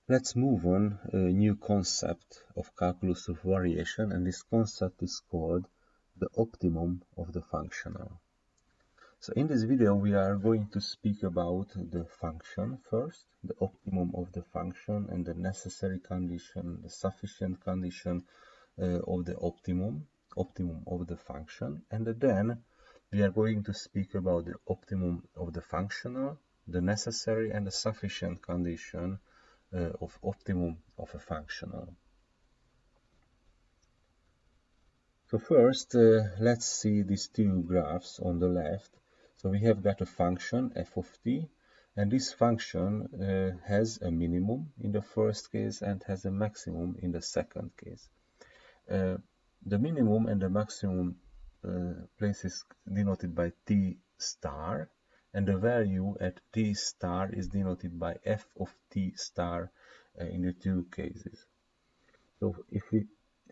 Let's move on a new concept of calculus of variation, and this concept is called the optimum of the functional. So in this video we are going to speak about the function first, the optimum of the function and the necessary condition, the sufficient condition of the optimum of the function, and then we are going to speak about the optimum of the functional, the necessary and the sufficient condition of optimum of a functional. So first, let's see these two graphs on the left. So we have got a function f of t, and this function has a minimum in the first case and has a maximum in the second case. The minimum and the maximum place is denoted by t star, and the value at t star is denoted by f of t star in the two cases. So if we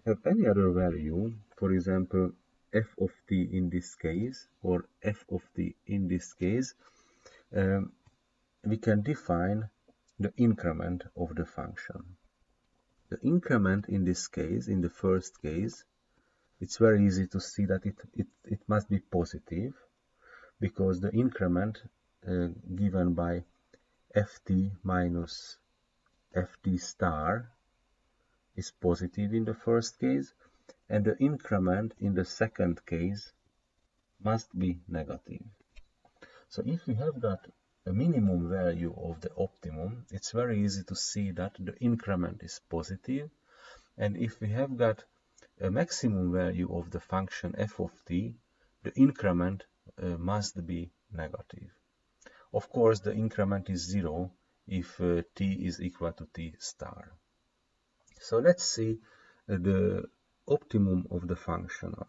have any other value, for example f of t in this case or f of t in this case, we can define the increment of the function. The increment in this case, in the first case, it's very easy to see that it must be positive, because the increment given by ft minus ft star is positive in the first case, and the increment in the second case must be negative. So if we have got a minimum value of the optimum, it's very easy to see that the increment is positive, and if we have got a maximum value of the function f of t, the increment must be negative. Of course, the increment is 0 if t is equal to t star. So let's see the optimum of the functional.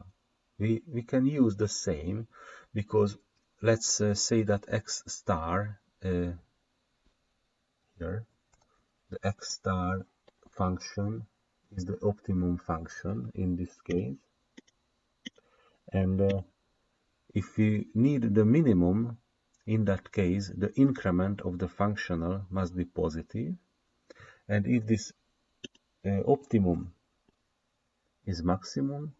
We can use the same, because let's say that x star here, the x star function is the optimum function in this case, and if we need the minimum, in that case the increment of the functional must be positive, and if this optimum is maximum,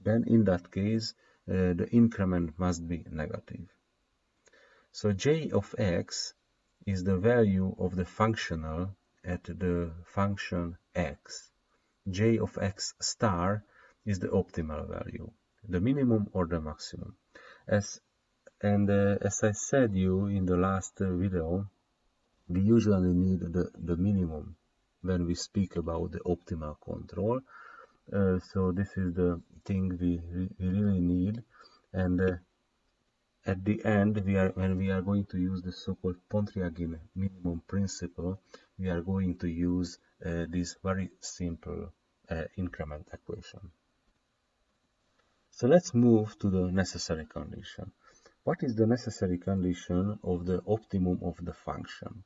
then in that case the increment must be negative. So j of x is the value of the functional at the function x. J of x star is the optimal value, the minimum or the maximum. As I said you in the last video, we usually need the minimum when we speak about the optimal control. So this is the thing we really need, and at the end, when we are going to use the so-called Pontryagin minimum principle, we are going to use this very simple increment equation. So let's move to the necessary condition. What is the necessary condition of the optimum of the function?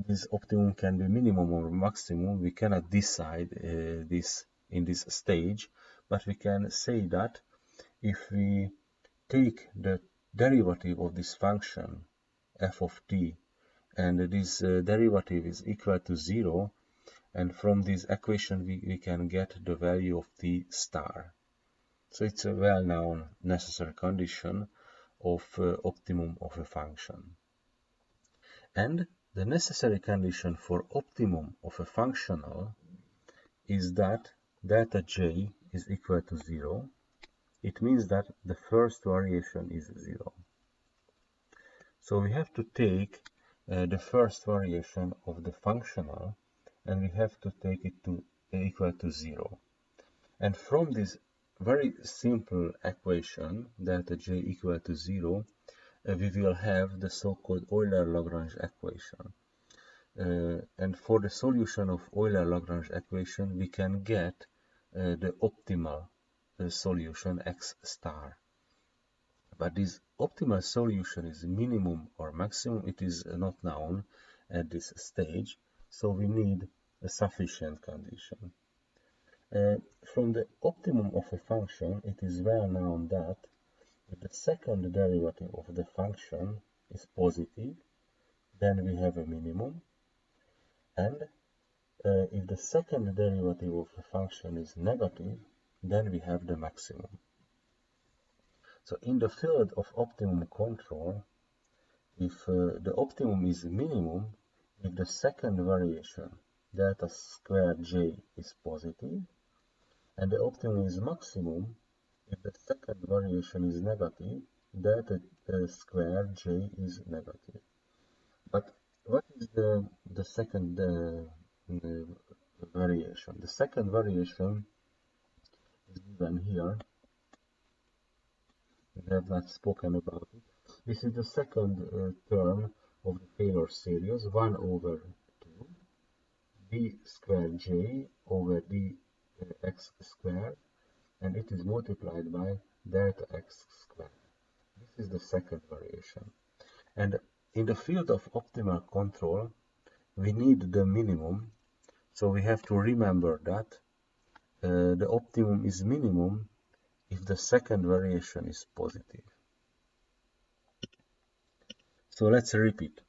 This optimum can be minimum or maximum. We cannot decide this in this stage, but we can say that if we take the derivative of this function f of t, and this derivative is equal to 0, and from this equation we can get the value of t star. So it's a well-known necessary condition of optimum of a function. And the necessary condition for optimum of a functional is that delta j is equal to 0. It means that the first variation is 0. So we have to take the first variation of the functional, and we have to take it to equal to 0. And from this very simple equation, delta j equal to 0, we will have the so-called Euler-Lagrange equation. And for the solution of Euler-Lagrange equation, we can get the optimal solution x star. But this optimal solution is minimum or maximum. It is not known at this stage, so we need a sufficient condition. From the optimum of a function, it is well known that if the second derivative of the function is positive, then we have a minimum. And if the second derivative of the function is negative, then we have the maximum. So in the field of optimum control, if the optimum is minimum, if the second variation, delta square j, is positive, and the optimum is maximum, if the second variation is negative, delta square j is negative. But what is the second variation? The second variation is given here. We have not spoken about it. This is the second term of the Taylor series, 1 over 2 d squared j over d x squared, and it is multiplied by delta x squared. This is the second variation. And in the field of optimal control, we need the minimum, so we have to remember that the optimum is minimum if the second variation is positive. So let's repeat.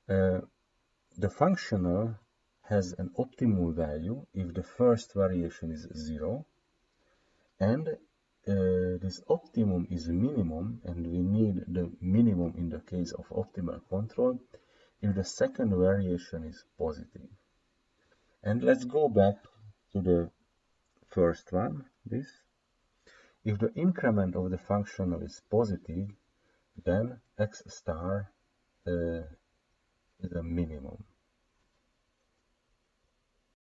The functional has an optimal value if the first variation is 0, and this optimum is minimum, and we need the minimum in the case of optimal control if the second variation is positive. And let's go back to the first one, this. If the increment of the functional is positive, then x star is a minimum.